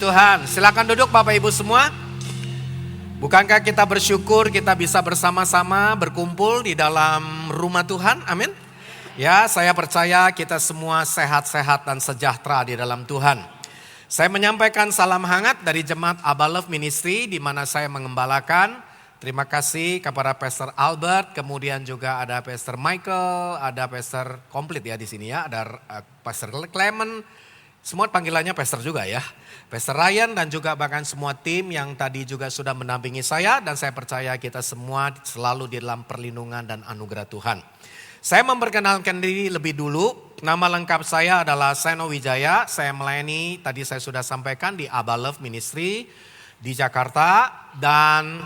Tuhan. Silakan duduk Bapak Ibu semua. Bukankah kita bersyukur kita bisa bersama-sama berkumpul di dalam rumah Tuhan? Amin. Ya, saya percaya kita semua sehat-sehat dan sejahtera di dalam Tuhan. Saya menyampaikan salam hangat dari Jemaat Abba Love Ministry di mana saya mengembalakan. Terima kasih kepada Pastor Albert, kemudian juga ada Pastor Michael, ada Pastor komplit ya di sini ya, ada Pastor Clement, semua panggilannya Pastor juga ya. Pastor Ryan dan juga bahkan semua tim yang tadi juga sudah mendampingi saya dan saya percaya kita semua selalu di dalam perlindungan dan anugerah Tuhan. Saya memperkenalkan diri lebih dulu, nama lengkap saya adalah Seno Wijaya, saya melayani tadi saya sudah sampaikan di Abba Love Ministry di Jakarta dan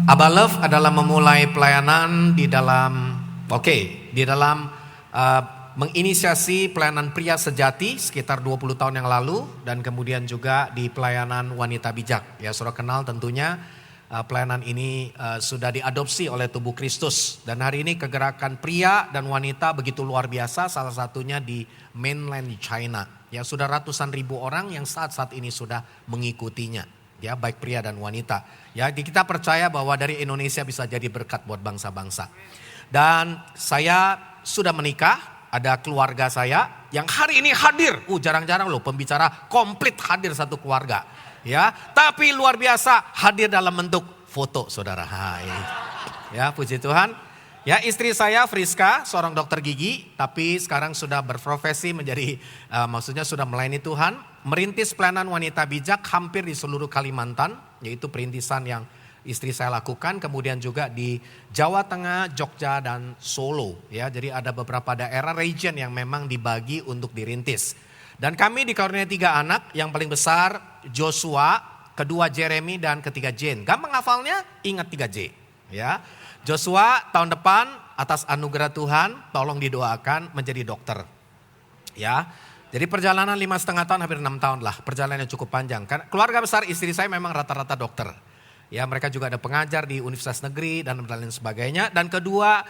Abba Love adalah memulai pelayanan di dalam menginisiasi pelayanan pria sejati sekitar 20 tahun yang lalu dan kemudian juga di pelayanan wanita bijak. Ya, saudara kenal tentunya pelayanan ini sudah diadopsi oleh tubuh Kristus dan hari ini kegerakan pria dan wanita begitu luar biasa, salah satunya di mainland China. Ya, sudah ratusan ribu orang yang saat ini sudah mengikutinya. Ya, baik pria dan wanita. Ya, kita percaya bahwa dari Indonesia bisa jadi berkat buat bangsa-bangsa. Dan saya sudah menikah, ada keluarga saya yang hari ini hadir. Jarang-jarang loh pembicara komplit hadir satu keluarga. Ya, tapi luar biasa hadir dalam bentuk foto, saudara. Ya, puji Tuhan. Ya, istri saya Friska, seorang dokter gigi, tapi sekarang sudah berprofesi menjadi, maksudnya sudah melayani Tuhan. Merintis pelayanan wanita bijak hampir di seluruh Kalimantan, yaitu perintisan yang istri saya lakukan. Kemudian juga di Jawa Tengah, Jogja dan Solo. Ya, jadi ada beberapa daerah region yang memang dibagi untuk dirintis. Dan kami dikaruniai 3 anak, yang paling besar Joshua, kedua Jeremy dan ketiga Jane. Gampang hafalnya, ingat 3J. Ya, Joshua tahun depan atas anugerah Tuhan tolong didoakan menjadi dokter. Ya. Jadi perjalanan 5,5 tahun hampir 6 tahun lah. Perjalanan yang cukup panjang. Karena keluarga besar istri saya memang rata-rata dokter. Ya, mereka juga ada pengajar di universitas negeri dan lain sebagainya. Dan kedua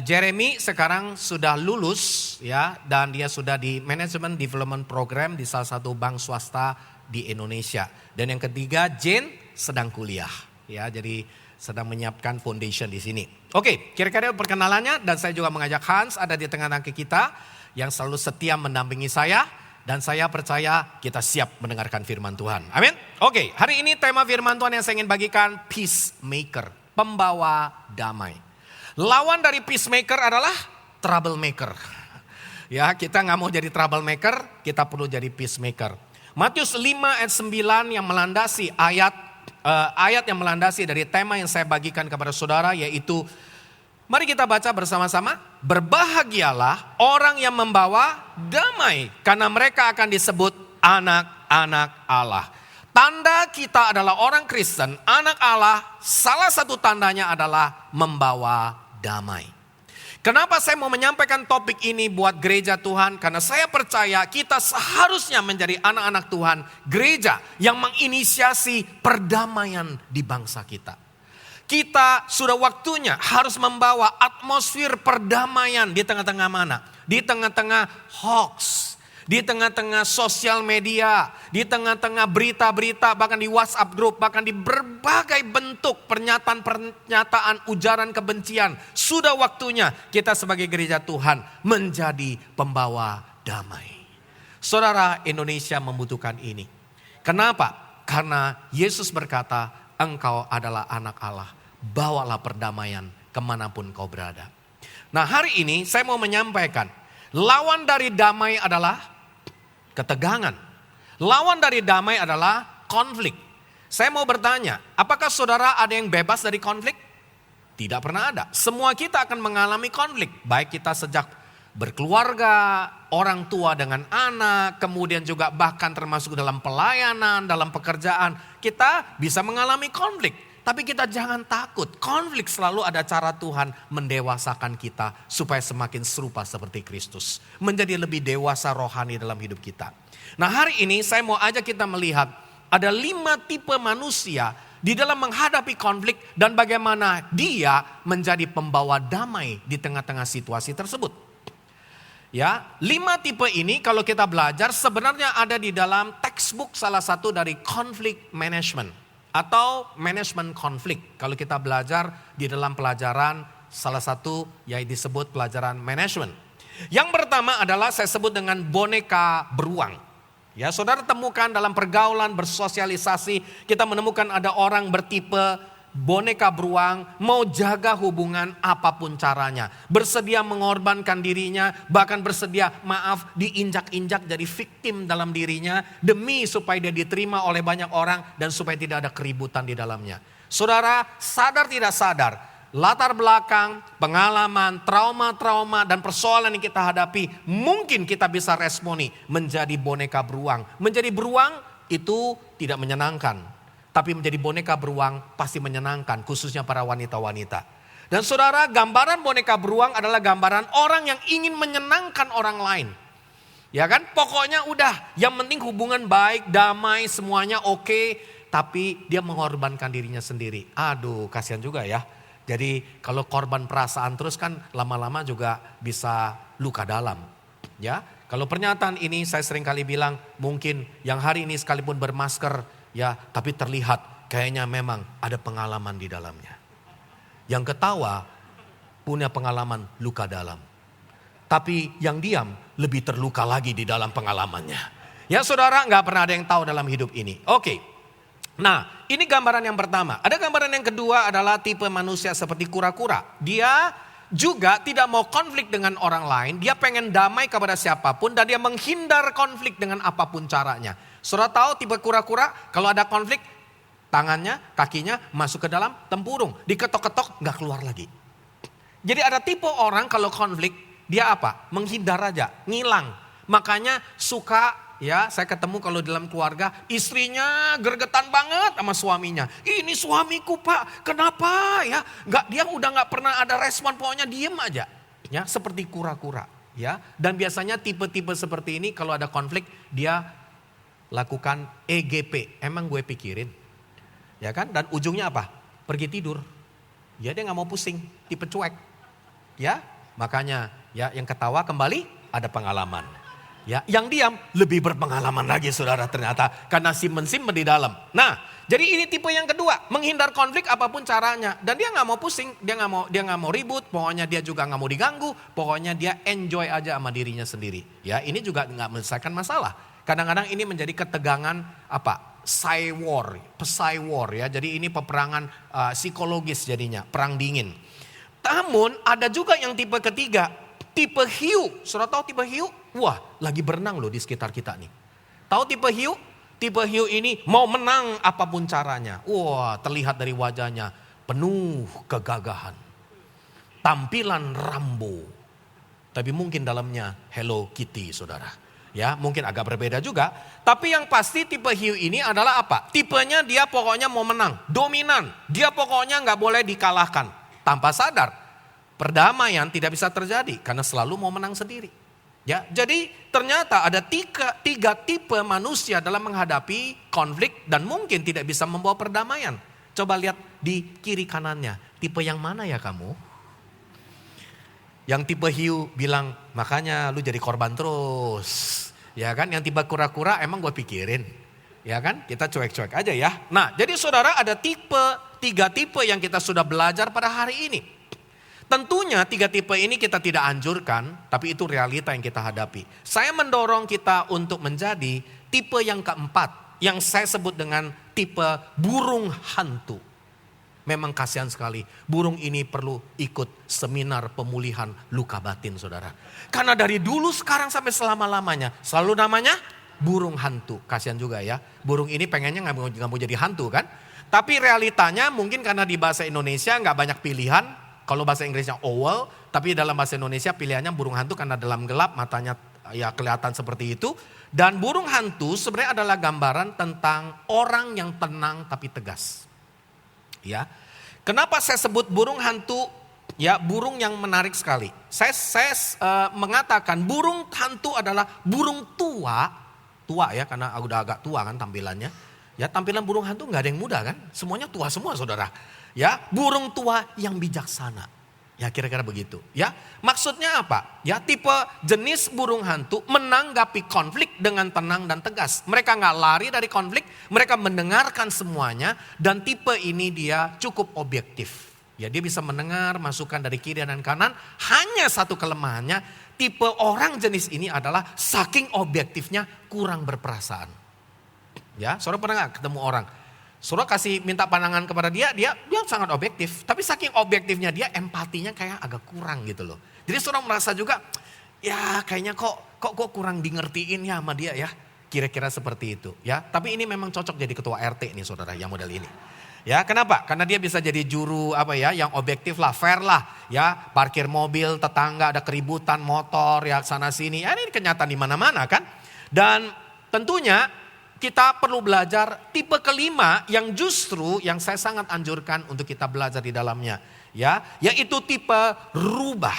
Jeremy sekarang sudah lulus ya dan dia sudah di Management Development Program di salah satu bank swasta di Indonesia. Dan yang ketiga Jane sedang kuliah. Ya, jadi sedang menyiapkan foundation di sini. Oke, kira-kira perkenalannya dan saya juga mengajak Hans ada di tengah-tengah kita yang selalu setia mendampingi saya dan saya percaya kita siap mendengarkan firman Tuhan. Amin. Oke, hari ini tema firman Tuhan yang saya ingin bagikan peacemaker, pembawa damai. Lawan dari peacemaker adalah troublemaker. Ya, kita nggak mau jadi troublemaker, kita perlu jadi peacemaker. Matius 5 ayat 9 yang melandasi ayat yang melandasi dari tema yang saya bagikan kepada saudara yaitu mari kita baca bersama-sama. Berbahagialah orang yang membawa damai karena mereka akan disebut anak-anak Allah. Tanda kita adalah orang Kristen, anak Allah, salah satu tandanya adalah membawa damai. Kenapa saya mau menyampaikan topik ini buat gereja Tuhan? Karena saya percaya kita seharusnya menjadi anak-anak Tuhan, gereja yang menginisiasi perdamaian di bangsa kita. Kita sudah waktunya harus membawa atmosfer perdamaian di tengah-tengah mana? Di tengah-tengah hoax, di tengah-tengah sosial media, di tengah-tengah berita-berita, bahkan di WhatsApp group, bahkan di berbagai bentuk pernyataan ujaran kebencian. Sudah waktunya kita sebagai gereja Tuhan menjadi pembawa damai. Saudara, Indonesia membutuhkan ini. Kenapa? Karena Yesus berkata, engkau adalah anak Allah, bawalah perdamaian kemanapun kau berada. Nah, hari ini saya mau menyampaikan, lawan dari damai adalah ketegangan. Lawan dari damai adalah konflik. Saya mau bertanya, apakah saudara ada yang bebas dari konflik? Tidak pernah ada. Semua kita akan mengalami konflik. Baik kita sejak berkeluarga, orang tua dengan anak, kemudian juga bahkan termasuk dalam pelayanan, dalam pekerjaan. Kita bisa mengalami konflik. Tapi kita jangan takut. Konflik selalu ada cara Tuhan mendewasakan kita supaya semakin serupa seperti Kristus. Menjadi lebih dewasa rohani dalam hidup kita. Nah, hari ini saya mau ajak kita melihat ada 5 tipe manusia di dalam menghadapi konflik dan bagaimana dia menjadi pembawa damai di tengah-tengah situasi tersebut. Ya, 5 tipe ini kalau kita belajar sebenarnya ada di dalam textbook salah satu dari conflict management atau manajemen konflik. Kalau kita belajar di dalam pelajaran salah satu yang disebut pelajaran manajemen. Yang pertama adalah saya sebut dengan boneka beruang. Ya, saudara temukan dalam pergaulan bersosialisasi kita menemukan ada orang bertipe boneka beruang, mau jaga hubungan apapun caranya. Bersedia mengorbankan dirinya, bahkan bersedia diinjak-injak jadi victim dalam dirinya. Demi supaya dia diterima oleh banyak orang dan supaya tidak ada keributan di dalamnya. Saudara sadar tidak sadar, latar belakang, pengalaman, trauma-trauma dan persoalan yang kita hadapi. Mungkin kita bisa responi menjadi boneka beruang. Menjadi beruang itu tidak menyenangkan. Tapi menjadi boneka beruang pasti menyenangkan, khususnya para wanita-wanita. Dan saudara, gambaran boneka beruang adalah gambaran orang yang ingin menyenangkan orang lain. Ya kan, pokoknya udah, yang penting hubungan baik, damai, semuanya oke. Tapi dia mengorbankan dirinya sendiri. Aduh, kasihan juga ya. Jadi kalau korban perasaan terus kan lama-lama juga bisa luka dalam. Ya, kalau pernyataan ini saya sering kali bilang, mungkin yang hari ini sekalipun bermasker, ya, tapi terlihat kayaknya memang ada pengalaman di dalamnya. Yang ketawa punya pengalaman luka dalam. Tapi yang diam lebih terluka lagi di dalam pengalamannya. Ya saudara, gak pernah ada yang tahu dalam hidup ini. Oke. Nah, ini gambaran yang pertama. Ada gambaran yang kedua adalah tipe manusia seperti kura-kura. Dia juga tidak mau konflik dengan orang lain. Dia pengen damai kepada siapapun dan dia menghindar konflik dengan apapun caranya. Saudara tahu tipe kura-kura kalau ada konflik tangannya, kakinya masuk ke dalam tempurung. Diketok-ketok gak keluar lagi. Jadi ada tipe orang kalau konflik dia apa? Menghindar aja, ngilang. Makanya suka ya saya ketemu kalau dalam keluarga istrinya gergetan banget sama suaminya. Ini suamiku pak, kenapa ya? Dia udah gak pernah ada respon, pokoknya diem aja. Ya seperti kura-kura. Ya, dan biasanya tipe-tipe seperti ini kalau ada konflik dia lakukan EGP, emang gue pikirin. Ya kan, dan ujungnya apa? Pergi tidur. Ya dia gak mau pusing, tipe cuek. Ya, makanya ya yang ketawa kembali ada pengalaman. Ya, yang diam lebih berpengalaman lagi saudara ternyata. Karena simpen-simpen di dalam. Nah, jadi ini tipe yang kedua. Menghindar konflik apapun caranya. Dan dia gak mau pusing, dia gak mau ribut. Pokoknya dia juga gak mau diganggu. Pokoknya dia enjoy aja sama dirinya sendiri. Ya, ini juga gak menyelesaikan masalah. Kadang-kadang ini menjadi ketegangan psy war ya. Jadi ini peperangan psikologis jadinya, perang dingin. Namun ada juga yang tipe ketiga, tipe hiu. Saudara tahu tipe hiu? Wah, lagi berenang loh di sekitar kita nih. Tahu tipe hiu? Tipe hiu ini mau menang apapun caranya. Wah, terlihat dari wajahnya penuh kegagahan. Tampilan Rambo. Tapi mungkin dalamnya Hello Kitty, saudara. Ya, mungkin agak berbeda juga. Tapi yang pasti tipe hiu ini adalah apa? Tipenya dia pokoknya mau menang, dominan. Dia pokoknya gak boleh dikalahkan. Tanpa sadar, perdamaian tidak bisa terjadi karena selalu mau menang sendiri. Ya, jadi ternyata ada tiga tipe manusia dalam menghadapi konflik dan mungkin tidak bisa membawa perdamaian. Coba lihat di kiri kanannya, tipe yang mana ya kamu? Yang tipe hiu bilang, makanya lu jadi korban terus. Ya kan, yang tipe kura-kura emang gue pikirin. Ya kan, kita cuek-cuek aja ya. Nah, jadi saudara ada tiga tipe yang kita sudah belajar pada hari ini. Tentunya 3 tipe ini kita tidak anjurkan, tapi itu realita yang kita hadapi. Saya mendorong kita untuk menjadi tipe yang keempat, yang saya sebut dengan tipe burung hantu. Memang kasihan sekali, burung ini perlu ikut seminar pemulihan luka batin saudara. Karena dari dulu sekarang sampai selama-lamanya, selalu namanya burung hantu. Kasihan juga ya, burung ini pengennya nggak mau jadi hantu kan. Tapi realitanya mungkin karena di bahasa Indonesia nggak banyak pilihan. Kalau bahasa Inggrisnya owl, tapi dalam bahasa Indonesia pilihannya burung hantu karena dalam gelap matanya ya kelihatan seperti itu. Dan burung hantu sebenarnya adalah gambaran tentang orang yang tenang tapi tegas. Ya, kenapa saya sebut burung hantu? Ya, burung yang menarik sekali. Saya mengatakan burung hantu adalah burung tua ya, karena udah agak tua kan tampilannya. Ya, tampilan burung hantu nggak ada yang muda kan, semuanya tua semua saudara. Ya, burung tua yang bijaksana. Ya kira-kira begitu. Ya, maksudnya apa? Ya, tipe jenis burung hantu menanggapi konflik dengan tenang dan tegas. Mereka nggak lari dari konflik, mereka mendengarkan semuanya dan tipe ini dia cukup objektif. Ya, dia bisa mendengar masukan dari kiri dan kanan. Hanya satu kelemahannya, tipe orang jenis ini adalah saking objektifnya kurang berperasaan. Ya, saudara pernah nggak ketemu orang? Saudara kasih minta pandangan kepada dia sangat objektif. Tapi saking objektifnya dia empatinya kayak agak kurang gitu loh. Jadi saudara merasa juga, ya kayaknya kok kurang di ngertiin ya sama dia ya. Kira-kira seperti itu ya. Tapi ini memang cocok jadi ketua RT nih saudara yang model ini. Ya kenapa? Karena dia bisa jadi juru yang objektif lah, fair lah. Ya parkir mobil, tetangga ada keributan, motor ya sana sini. Ya ini kenyataan di mana-mana kan. Dan tentunya kita perlu belajar tipe kelima yang justru yang saya sangat anjurkan untuk kita belajar di dalamnya. Ya, yaitu tipe rubah.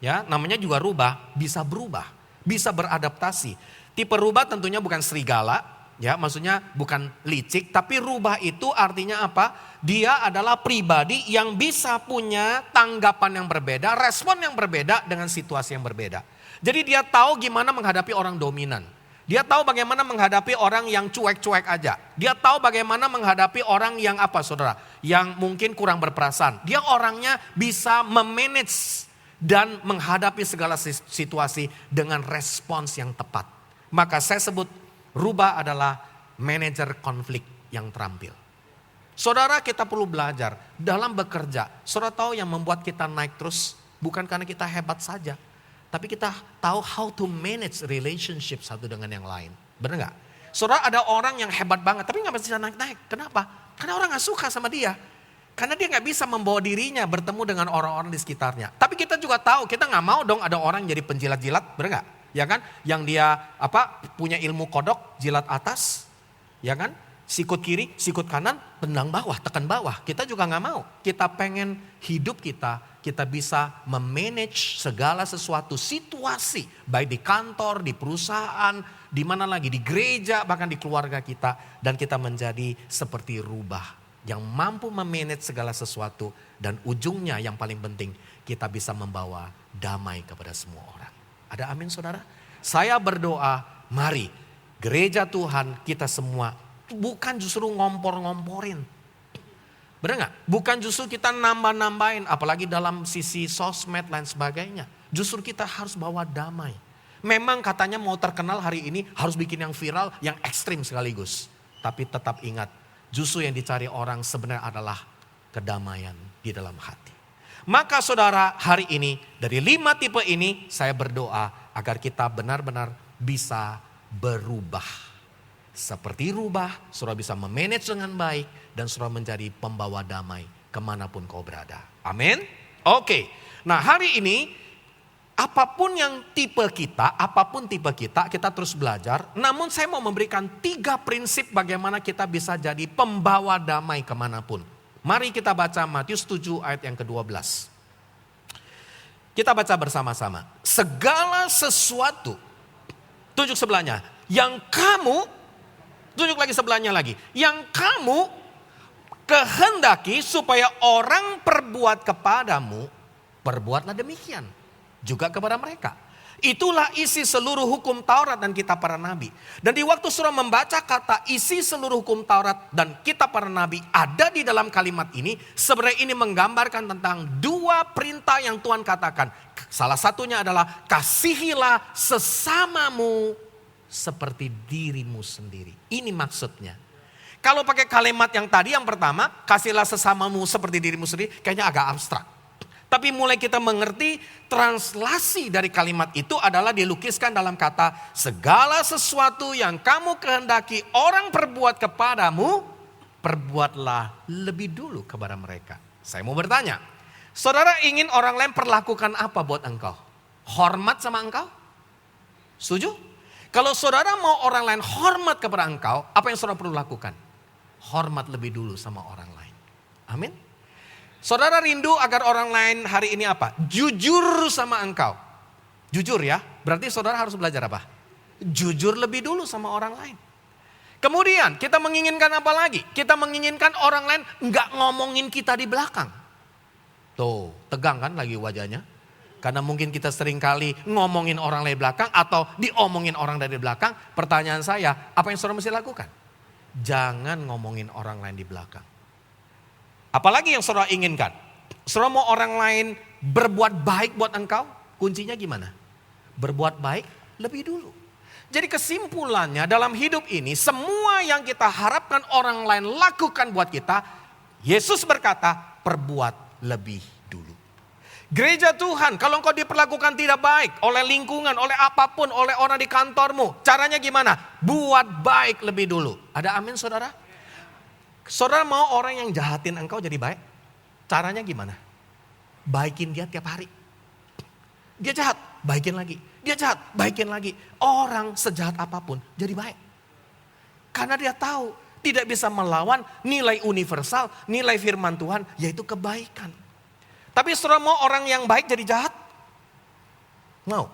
Ya, namanya juga rubah, bisa berubah, bisa beradaptasi. Tipe rubah tentunya bukan serigala, ya, maksudnya bukan licik, tapi rubah itu artinya apa? Dia adalah pribadi yang bisa punya tanggapan yang berbeda, respon yang berbeda dengan situasi yang berbeda. Jadi dia tahu gimana menghadapi orang dominan. Dia tahu bagaimana menghadapi orang yang cuek-cuek aja. Dia tahu bagaimana menghadapi orang yang saudara? Yang mungkin kurang berperasaan. Dia orangnya bisa memanage dan menghadapi segala situasi dengan respons yang tepat. Maka saya sebut rubah adalah manajer konflik yang terampil. Saudara kita perlu belajar dalam bekerja. Saudara tahu yang membuat kita naik terus bukan karena kita hebat saja. Tapi kita tahu how to manage relationship satu dengan yang lain. Benar gak? Saudara ada orang yang hebat banget tapi gak bisa naik-naik. Kenapa? Karena orang gak suka sama dia. Karena dia gak bisa membawa dirinya bertemu dengan orang-orang di sekitarnya. Tapi kita juga tahu kita gak mau dong ada orang jadi penjilat-jilat. Benar gak? Ya kan? Yang dia punya ilmu kodok, jilat atas. Ya kan? Sikut kiri, sikut kanan, tendang bawah, tekan bawah. Kita juga gak mau. Kita pengen hidup kita bisa memanage segala sesuatu situasi. Baik di kantor, di perusahaan, di mana lagi, di gereja, bahkan di keluarga kita. Dan kita menjadi seperti rubah. Yang mampu memanage segala sesuatu. Dan ujungnya yang paling penting, kita bisa membawa damai kepada semua orang. Ada amin saudara? Saya berdoa, mari gereja Tuhan kita semua bukan justru ngompor-ngomporin. Benar gak? Bukan justru kita nambah-nambahin, apalagi dalam sisi sosmed lain sebagainya. Justru kita harus bawa damai. Memang katanya mau terkenal hari ini harus bikin yang viral, yang ekstrim sekaligus. Tapi tetap ingat, justru yang dicari orang sebenarnya adalah kedamaian di dalam hati. Maka saudara hari ini dari 5 tipe ini saya berdoa agar kita benar-benar bisa berubah. Seperti rubah, saudara bisa memanage dengan baik dan saudara menjadi pembawa damai kemanapun kau berada. Amin. Oke, nah hari ini apapun tipe kita, kita terus belajar. Namun saya mau memberikan 3 prinsip bagaimana kita bisa jadi pembawa damai kemanapun. Mari kita baca Matius 7 ayat yang ke-12. Kita baca bersama-sama. Segala sesuatu, tunjuk sebelahnya, yang kamu, tunjuk lagi sebelahnya lagi. Yang kamu kehendaki supaya orang perbuat kepadamu, perbuatlah demikian juga kepada mereka. Itulah isi seluruh hukum Taurat dan kitab para nabi. Dan di waktu saudara membaca kata isi seluruh hukum Taurat dan kitab para nabi ada di dalam kalimat ini. Sebenarnya ini menggambarkan tentang 2 perintah yang Tuhan katakan. Salah satunya adalah kasihilah sesamamu seperti dirimu sendiri. Ini maksudnya. Kalau pakai kalimat yang tadi yang pertama, kasihlah sesamamu seperti dirimu sendiri, kayaknya agak abstrak. Tapi mulai kita mengerti translasi dari kalimat itu adalah dilukiskan dalam kata segala sesuatu yang kamu kehendaki orang perbuat kepadamu, perbuatlah lebih dulu kepada mereka. Saya mau bertanya, saudara ingin orang lain perlakukan apa buat engkau? Hormat sama engkau? Setuju? Kalau saudara mau orang lain hormat kepada engkau, apa yang saudara perlu lakukan? Hormat lebih dulu sama orang lain. Amin. Saudara rindu agar orang lain hari ini apa? Jujur sama engkau. Jujur ya, berarti saudara harus belajar apa? Jujur lebih dulu sama orang lain. Kemudian kita menginginkan apa lagi? Kita menginginkan orang lain enggak ngomongin kita di belakang. Tuh, tegang kan lagi wajahnya? Karena mungkin kita sering kali ngomongin orang dari belakang atau diomongin orang dari belakang. Pertanyaan saya, apa yang saudara mesti lakukan? Jangan ngomongin orang lain di belakang. Apalagi yang saudara inginkan. Saudara mau orang lain berbuat baik buat engkau, kuncinya gimana? Berbuat baik lebih dulu. Jadi kesimpulannya dalam hidup ini, semua yang kita harapkan orang lain lakukan buat kita, Yesus berkata, perbuat lebih dulu. Gereja Tuhan, kalau engkau diperlakukan tidak baik oleh lingkungan, oleh apapun, oleh orang di kantormu, caranya gimana? Buat baik lebih dulu. Ada amin saudara? Saudara mau orang yang jahatin engkau jadi baik? Caranya gimana? Baikin dia tiap hari. Dia jahat, baikin lagi. Dia jahat, baikin lagi. Orang sejahat apapun jadi baik. Karena dia tahu tidak bisa melawan nilai universal, nilai firman Tuhan, yaitu kebaikan. Tapi saudara mau orang yang baik jadi jahat? Mau.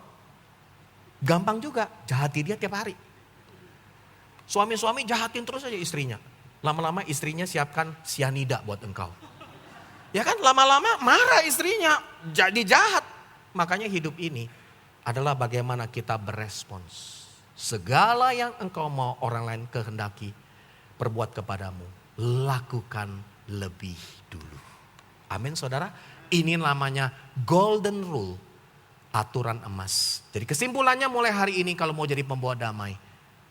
Gampang juga, jahati dia tiap hari. Suami-suami jahatin terus aja istrinya. Lama-lama istrinya siapkan sianida buat engkau. Ya kan, lama-lama marah istrinya, jadi jahat. Makanya hidup ini adalah bagaimana kita berespons. Segala yang engkau mau orang lain kehendaki, perbuat kepadamu, lakukan lebih dulu. Amin saudara. Ini namanya golden rule, aturan emas. Jadi kesimpulannya mulai hari ini kalau mau jadi pembawa damai,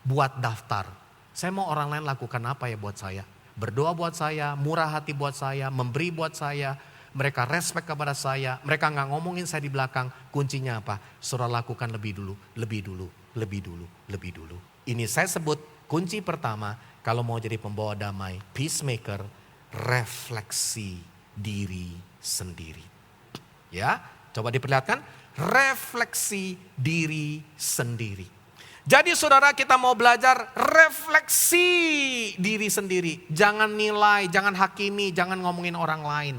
buat daftar. Saya mau orang lain lakukan apa ya buat saya? Berdoa buat saya, murah hati buat saya, memberi buat saya. Mereka respect kepada saya, mereka gak ngomongin saya di belakang. Kuncinya apa? Saudara lakukan lebih dulu, lebih dulu, lebih dulu, lebih dulu. Ini saya sebut kunci pertama kalau mau jadi pembawa damai, peacemaker, refleksi diri sendiri. Ya, coba diperlihatkan, refleksi diri sendiri. Jadi saudara, kita mau belajar refleksi diri sendiri. Jangan nilai, jangan hakimi, jangan ngomongin orang lain.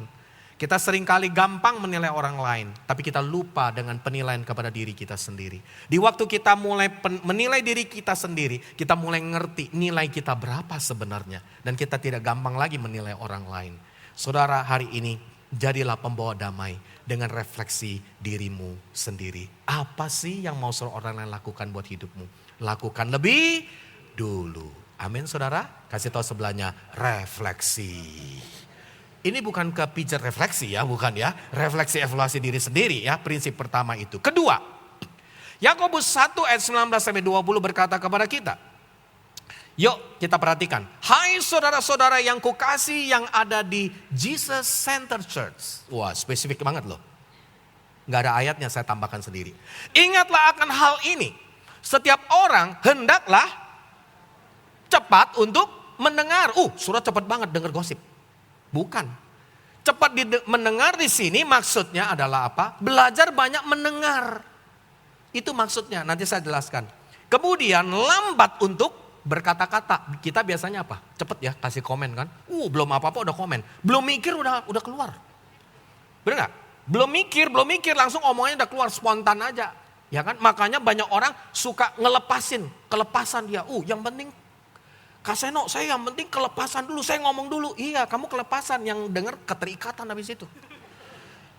Kita seringkali gampang menilai orang lain, tapi kita lupa dengan penilaian kepada diri kita sendiri. Di waktu kita mulai menilai diri kita sendiri, kita mulai ngerti nilai kita berapa sebenarnya. Dan kita tidak gampang lagi menilai orang lain. Saudara, hari ini jadilah pembawa damai dengan refleksi dirimu sendiri. Apa sih yang mau orang lain lakukan buat hidupmu? Lakukan lebih dulu. Amin saudara. Kasih tahu sebelahnya, refleksi. Ini bukan kepijat refleksi ya, bukan ya. Refleksi evaluasi diri sendiri ya, prinsip pertama itu. Kedua, Yakobus 1 ayat 19-20 berkata kepada kita. Yuk kita perhatikan. Hai saudara-saudara yang kukasih yang ada di Jesus Center Church. Wah, spesifik banget loh. Gak ada ayatnya, saya tambahkan sendiri. Ingatlah akan hal ini. Setiap orang hendaklah cepat untuk mendengar. Surat cepat banget dengar gosip. Bukan. Cepat mendengar di sini maksudnya adalah apa? Belajar banyak mendengar. Itu maksudnya, nanti saya jelaskan. Kemudian lambat untuk berkata-kata. Kita biasanya apa? Cepet ya kasih komen kan. Belum apa-apa udah komen. Belum mikir udah keluar. Bener gak? Belum mikir langsung omongannya udah keluar spontan aja. Ya kan? Makanya banyak orang suka kelepasan dia. Yang penting Kak Seno, saya yang penting kelepasan dulu, saya ngomong dulu. Iya, kamu kelepasan, yang denger keterikatan habis itu.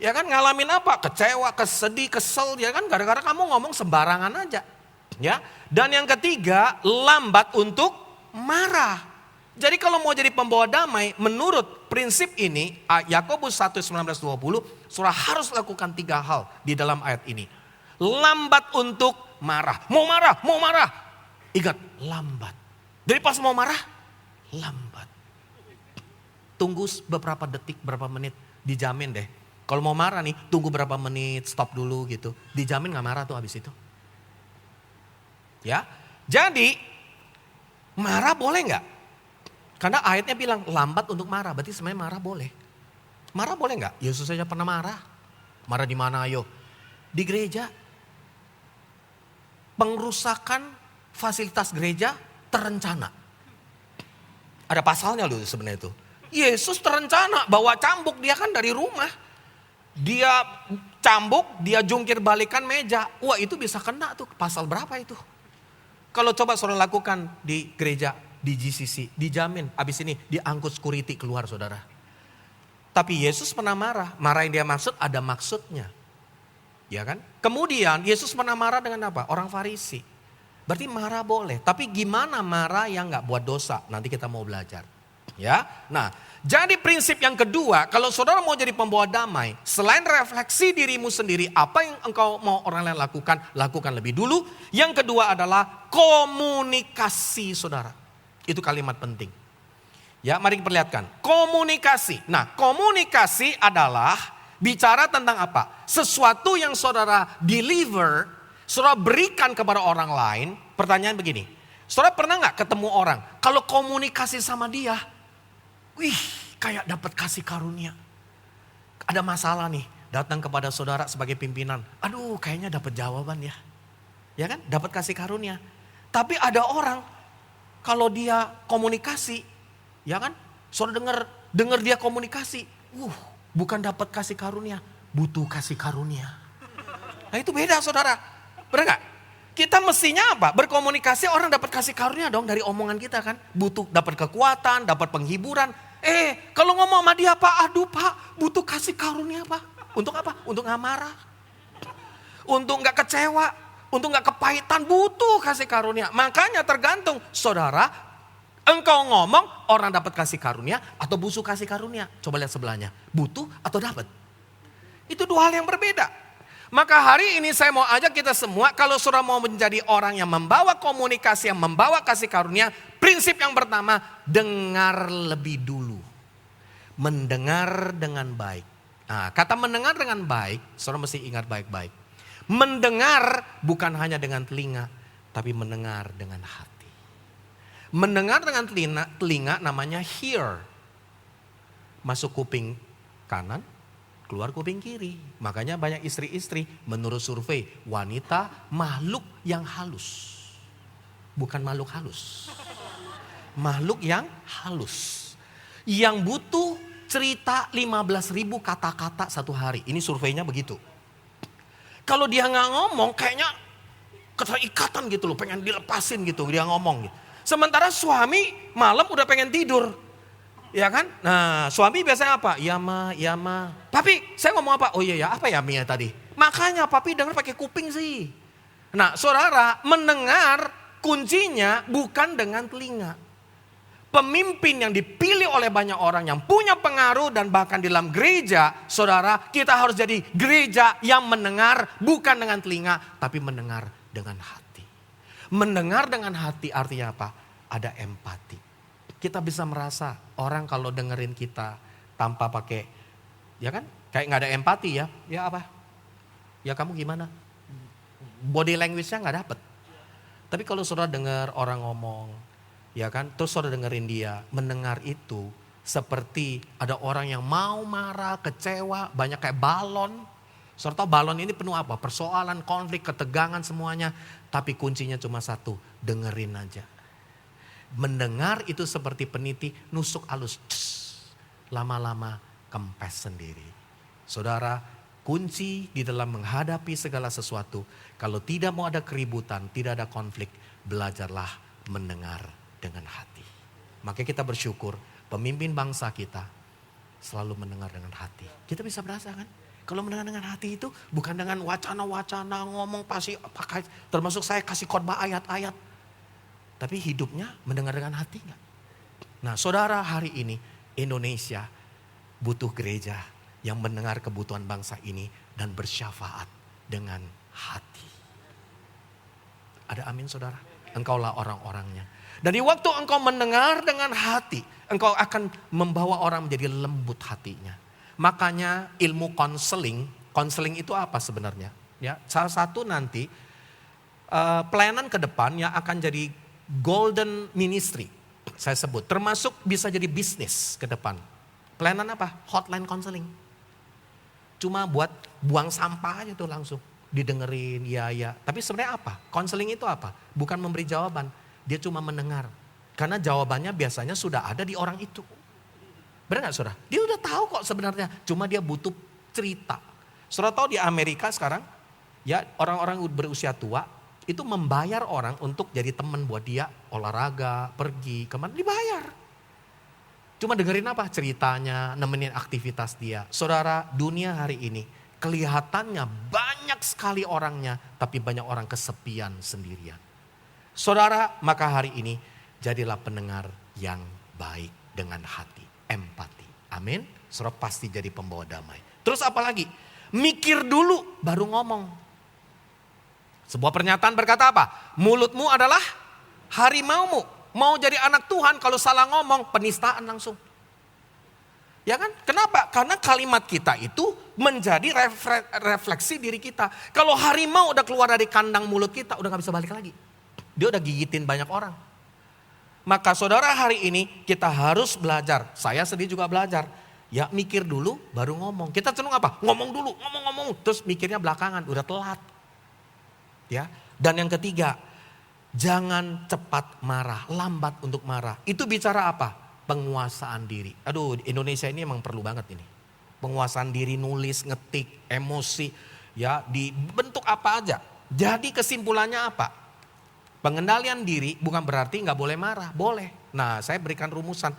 Ya kan, ngalamin apa? Kecewa, kesedih, kesel, ya kan, gara-gara kamu ngomong sembarangan aja. Ya. Dan yang ketiga, lambat untuk marah. Jadi kalau mau jadi pembawa damai, menurut prinsip ini, Yakobus 1:19-20, saudara harus lakukan 3 hal di dalam ayat ini. Lambat untuk marah. Mau marah. Ingat, lambat. Jadi pas mau marah, lambat. Tunggu beberapa detik, berapa menit, dijamin deh. Kalau mau marah nih, tunggu berapa menit, stop dulu gitu. Dijamin gak marah tuh habis itu. Ya, jadi marah boleh gak? Karena ayatnya bilang lambat untuk marah, berarti sebenarnya marah boleh. Marah boleh gak? Yesus saja pernah marah. Marah di mana ayo? Di gereja. Pengrusakan fasilitas gereja terencana. Ada pasalnya loh sebenarnya itu. Yesus terencana bawa cambuk, dia kan dari rumah. Dia cambuk, dia jungkir balikan meja. Wah, itu bisa kena tuh, pasal berapa itu? Kalau coba saudara lakukan di gereja, di GCC, dijamin abis ini diangkut security keluar saudara. Tapi Yesus pernah marah. Marah yang dia maksud ada maksudnya. Ya kan? Kemudian Yesus pernah marah dengan apa? Orang Farisi. Berarti marah boleh. Tapi gimana marah yang gak buat dosa? Nanti kita mau belajar. Ya, nah jadi prinsip yang kedua, kalau saudara mau jadi pembawa damai, selain refleksi dirimu sendiri, apa yang engkau mau orang lain lakukan, lakukan lebih dulu. Yang kedua adalah komunikasi saudara. Itu kalimat penting. Ya, mari kita perlihatkan. Komunikasi. Nah, komunikasi adalah bicara tentang apa? Sesuatu yang saudara deliver, saudara berikan kepada orang lain. Pertanyaan begini, saudara pernah gak ketemu orang, kalau komunikasi sama dia, wih, kayak dapat kasih karunia. Ada masalah nih, datang kepada saudara sebagai pimpinan. Aduh, kayaknya dapat jawaban ya. Ya kan? Dapat kasih karunia. Tapi ada orang, kalau dia komunikasi, ya kan? Saudara dengar dia komunikasi. Bukan dapat kasih karunia, butuh kasih karunia. Nah itu beda saudara. Benar gak? Kita mestinya apa? Berkomunikasi orang dapat kasih karunia dong dari omongan kita kan. Butuh dapat kekuatan, dapat penghiburan. Kalau ngomong sama dia Pak, aduh Pak, butuh kasih karunia Pak. Untuk apa? Untuk gak marah. Untuk gak kecewa. Untuk gak kepahitan, butuh kasih karunia. Makanya tergantung saudara, engkau ngomong orang dapat kasih karunia atau butuh kasih karunia. Coba lihat sebelahnya, butuh atau dapat. Itu dua hal yang berbeda. Maka hari ini saya mau ajak kita semua, kalau saudara mau menjadi orang yang membawa komunikasi, yang membawa kasih karunia, prinsip yang pertama, dengar lebih dulu. Mendengar dengan baik. Nah, kata mendengar dengan baik, saudara mesti ingat baik-baik. Mendengar bukan hanya dengan telinga, tapi mendengar dengan hati. Mendengar dengan telinga namanya hear. Masuk kuping kanan, keluar kuping kiri. Makanya banyak istri-istri menurut survei wanita makhluk yang halus. Bukan makhluk halus. Makhluk yang halus. Yang butuh cerita 15.000 kata-kata satu hari. Ini surveinya begitu. Kalau dia gak ngomong kayaknya keterikatan gitu loh. Pengen dilepasin gitu dia ngomong gitu. Sementara suami malam udah pengen tidur. Ya kan? Nah suami biasanya apa? Ya ma. Papi saya ngomong apa? Oh iya ya apa ya Mia tadi? Makanya papi dengar pakai kuping sih. Nah saudara mendengar kuncinya bukan dengan telinga. Pemimpin yang dipilih oleh banyak orang yang punya pengaruh dan bahkan di dalam gereja. Saudara kita harus jadi gereja yang mendengar bukan dengan telinga tapi mendengar dengan hati. Mendengar dengan hati artinya apa? Ada empati. Kita bisa merasa orang kalau dengerin kita tanpa pakai, ya kan? Kayak gak ada empati ya. Ya apa? Ya kamu gimana? Body language-nya gak dapet. Tapi kalau saudara dengar orang ngomong, ya kan? Terus saudara dengerin dia, mendengar itu seperti ada orang yang mau marah, kecewa, banyak kayak balon. Saudara tahu balon ini penuh apa? Persoalan, konflik, ketegangan semuanya. Tapi kuncinya cuma satu, dengerin aja. Mendengar itu seperti peniti nusuk halus. Lama-lama kempes sendiri. Saudara, kunci di dalam menghadapi segala sesuatu. Kalau tidak mau ada keributan, tidak ada konflik, belajarlah mendengar dengan hati. Makanya kita bersyukur pemimpin bangsa kita selalu mendengar dengan hati. Kita bisa berasa kan? Kalau mendengar dengan hati itu bukan dengan wacana-wacana ngomong pasti pakai. Termasuk saya kasih khotbah ayat-ayat. Tapi hidupnya mendengar dengan hati enggak? Nah saudara hari ini Indonesia butuh gereja yang mendengar kebutuhan bangsa ini dan bersyafaat dengan hati. Ada amin saudara? Engkaulah orang-orangnya. Dan di waktu engkau mendengar dengan hati, engkau akan membawa orang menjadi lembut hatinya. Makanya ilmu konseling itu apa sebenarnya? Ya, salah satu nanti pelayanan ke depan yang akan jadi golden ministry, saya sebut. Termasuk bisa jadi bisnis ke depan. Pelayanan apa? Hotline counseling. Cuma buat buang sampah aja tuh langsung. Didengerin, ya. Tapi sebenarnya apa? Counseling itu apa? Bukan memberi jawaban. Dia cuma mendengar. Karena jawabannya biasanya sudah ada di orang itu. Benar gak saudara? Dia udah tahu kok sebenarnya. Cuma dia butuh cerita. Saudara tahu di Amerika sekarang, ya orang-orang berusia tua, itu membayar orang untuk jadi teman buat dia olahraga, pergi, kemana, dibayar. Cuma dengerin apa ceritanya, nemenin aktivitas dia. Saudara, dunia hari ini kelihatannya banyak sekali orangnya, tapi banyak orang kesepian sendirian. Saudara, maka hari ini jadilah pendengar yang baik dengan hati, empati. Amin. Saudara pasti jadi pembawa damai. Terus apa lagi? Mikir dulu baru ngomong. Sebuah pernyataan berkata apa? Mulutmu adalah harimaumu. Mau jadi anak Tuhan kalau salah ngomong penistaan langsung. Ya kan? Kenapa? Karena kalimat kita itu menjadi refleksi diri kita. Kalau harimau udah keluar dari kandang mulut kita udah gak bisa balik lagi. Dia udah gigitin banyak orang. Maka saudara hari ini kita harus belajar. Saya sendiri juga belajar. Ya mikir dulu baru ngomong. Kita cenderung apa? Ngomong dulu, ngomong. Terus mikirnya belakangan, udah telat. Ya. Dan yang ketiga, jangan cepat marah, lambat untuk marah. Itu bicara apa? Penguasaan diri. Aduh, Indonesia ini emang perlu banget ini. Penguasaan diri, nulis, ngetik, emosi, ya dibentuk apa aja. Jadi kesimpulannya apa? Pengendalian diri bukan berarti nggak boleh marah, boleh. Nah, saya berikan rumusan.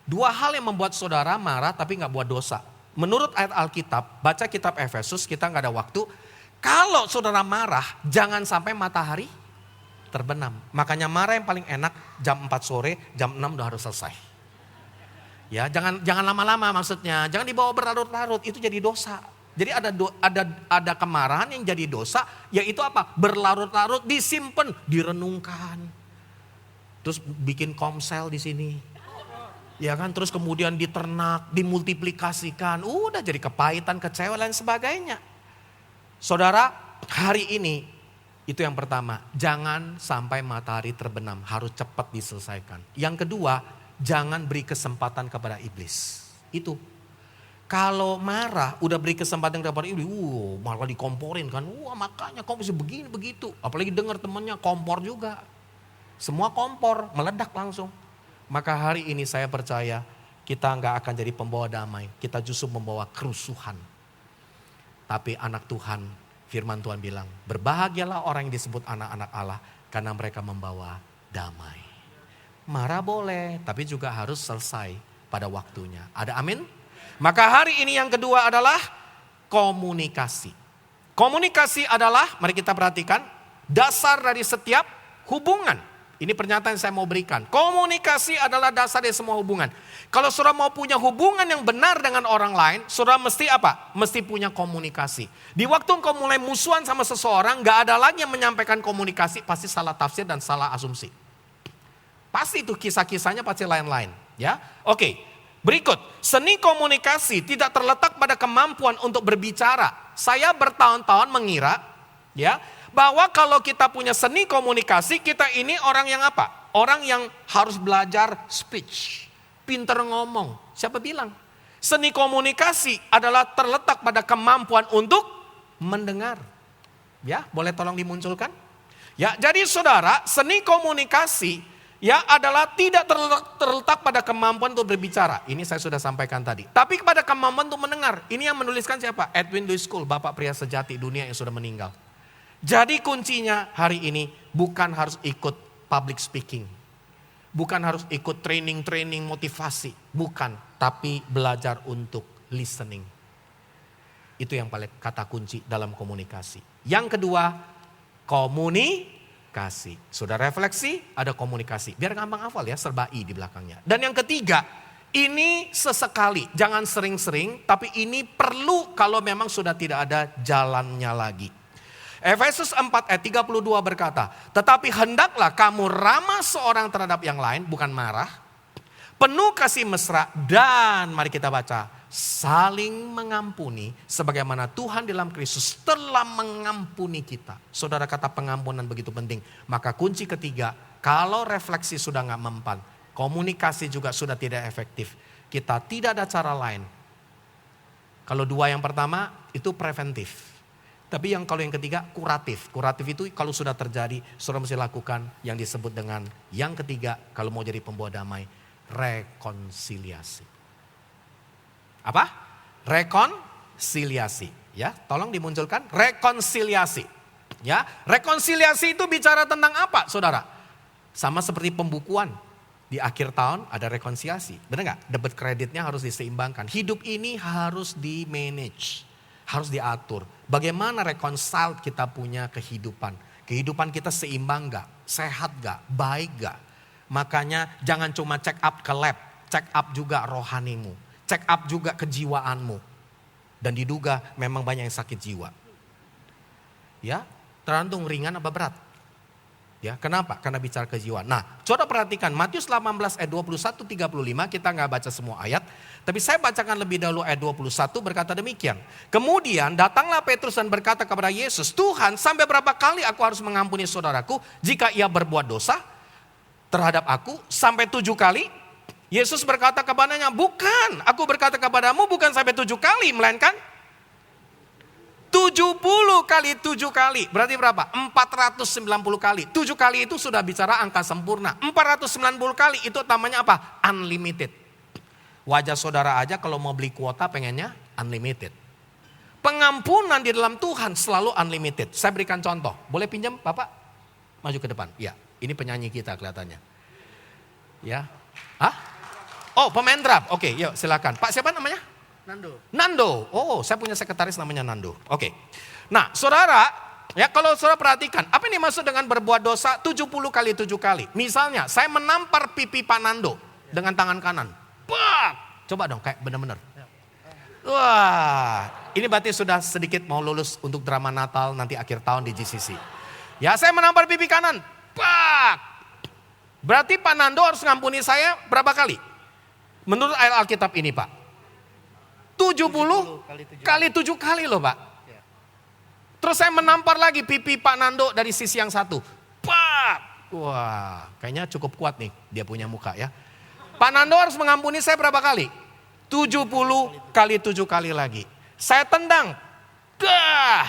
2 hal yang membuat saudara marah tapi nggak buat dosa. Menurut ayat Alkitab, baca kitab Efesus, kita nggak ada waktu. Kalau saudara marah, jangan sampai matahari terbenam. Makanya marah yang paling enak jam 4 sore, jam 6 udah harus selesai. Ya, jangan lama-lama maksudnya, jangan dibawa berlarut-larut, itu jadi dosa. Jadi ada kemarahan yang jadi dosa, yaitu apa? Berlarut-larut, disimpan, direnungkan. Terus bikin komsel di sini. Ya kan, terus kemudian diternak, dimultiplikasikan, udah jadi kepahitan, kecewa dan sebagainya. Saudara, hari ini itu yang pertama, jangan sampai matahari terbenam, harus cepat diselesaikan. Yang kedua, jangan beri kesempatan kepada iblis. Itu. Kalau marah, udah beri kesempatan kepada iblis, malah dikomporin kan. Makanya kau bisa begini begitu. Apalagi dengar temannya kompor juga. Semua kompor, meledak langsung. Maka hari ini saya percaya kita nggak akan jadi pembawa damai. Kita justru membawa kerusuhan. Tapi anak Tuhan, firman Tuhan bilang, berbahagialah orang yang disebut anak-anak Allah karena mereka membawa damai. Marah boleh, tapi juga harus selesai pada waktunya. Ada amin? Maka hari ini yang kedua adalah komunikasi. Komunikasi adalah, mari kita perhatikan, dasar dari setiap hubungan. Ini pernyataan yang saya mau berikan. Komunikasi adalah dasar dari semua hubungan. Kalau saudara mau punya hubungan yang benar dengan orang lain, saudara mesti apa? Mesti punya komunikasi. Di waktu engkau mulai musuhan sama seseorang, gak ada lagi yang menyampaikan komunikasi, pasti salah tafsir dan salah asumsi. Pasti itu kisah-kisahnya pasti lain-lain. Ya, oke. Berikut, seni komunikasi tidak terletak pada kemampuan untuk berbicara. Saya bertahun-tahun mengira, ya, bahwa kalau kita punya seni komunikasi, kita ini orang yang apa? Orang yang harus belajar speech, pinter ngomong. Siapa bilang? Seni komunikasi adalah terletak pada kemampuan untuk mendengar. Ya, boleh tolong dimunculkan? Ya, jadi saudara, seni komunikasi ya adalah tidak terletak pada kemampuan untuk berbicara. Ini saya sudah sampaikan tadi. Tapi kepada kemampuan untuk mendengar. Ini yang menuliskan siapa? Edwin Louis School, bapak pria sejati dunia yang sudah meninggal. Jadi kuncinya hari ini bukan harus ikut public speaking. Bukan harus ikut training motivasi. Bukan, tapi belajar untuk listening. Itu yang paling kata kunci dalam komunikasi. Yang kedua, komunikasi. Sudah refleksi, ada komunikasi. Biar gampang hafal ya, serba I di belakangnya. Dan yang ketiga, ini sesekali, jangan sering-sering, tapi ini perlu kalau memang sudah tidak ada jalannya lagi. Efesus 4 ayat 32 berkata, tetapi hendaklah kamu ramah seorang terhadap yang lain, bukan marah, penuh kasih mesra, dan mari kita baca, saling mengampuni sebagaimana Tuhan dalam Kristus telah mengampuni kita. Saudara, kata pengampunan begitu penting. Maka kunci ketiga, kalau refleksi sudah gak mempan, komunikasi juga sudah tidak efektif, kita tidak ada cara lain. Kalau dua yang pertama itu preventif. Tapi kalau yang ketiga kuratif. Kuratif itu kalau sudah terjadi, saudara mesti lakukan yang disebut dengan yang ketiga kalau mau jadi pembawa damai, rekonsiliasi. Apa? Rekonsiliasi. Ya, tolong dimunculkan rekonsiliasi. Ya, rekonsiliasi itu bicara tentang apa, saudara? Sama seperti pembukuan. Di akhir tahun ada rekonsiliasi. Benar nggak? Debit kreditnya harus diseimbangkan. Hidup ini harus di-manage. Harus diatur. Bagaimana reconcile kita punya kehidupan. Kehidupan kita seimbang gak? Sehat gak? Baik gak? Makanya jangan cuma check up ke lab. Check up juga rohanimu. Check up juga kejiwaanmu. Dan diduga memang banyak yang sakit jiwa. Ya, tergantung ringan apa berat. Ya, kenapa? Karena bicara kejiwaan. Nah, coba perhatikan Matius 18 ayat 21-35, kita nggak baca semua ayat. Tapi saya bacakan lebih dahulu ayat 21 berkata demikian. Kemudian datanglah Petrus dan berkata kepada Yesus, Tuhan, sampai berapa kali aku harus mengampuni saudaraku jika ia berbuat dosa terhadap aku? Sampai 7 kali? Yesus berkata kepadanya, bukan, aku berkata kepadamu bukan sampai 7 kali, melainkan 70 kali 7 kali. Berarti berapa? 490 kali. 7 kali itu sudah bicara angka sempurna. 490 kali itu namanya apa? Unlimited. Wajah saudara aja kalau mau beli kuota pengennya unlimited. Pengampunan di dalam Tuhan selalu unlimited. Saya berikan contoh. Boleh pinjam Bapak? Maju ke depan. Ya, ini penyanyi kita kelihatannya. Ya. Hah? Oh, pemain drum. Oke, yuk silakan. Pak siapa namanya? Nando. Oh, saya punya sekretaris namanya Nando. Oke. Nah, saudara, ya kalau saudara perhatikan, apa ini maksud dengan berbuat dosa 70 kali 7 kali? Misalnya, saya menampar pipi Pak Nando dengan tangan kanan. Pak! Coba dong, kayak benar-benar. Wah, ini berarti sudah sedikit mau lulus untuk drama Natal nanti akhir tahun di GCC. Ya, saya menampar pipi kanan. Pak! Berarti Pak Nando harus ngampuni saya berapa kali? Menurut ayat Alkitab ini, Pak. 70 kali 7 kali loh Pak. Terus saya menampar lagi pipi Pak Nando dari sisi yang satu. Pak! Wah, kayaknya cukup kuat nih dia punya muka ya. Pak Nando harus mengampuni saya berapa kali? 70 kali 7 kali lagi. Saya tendang. Dah!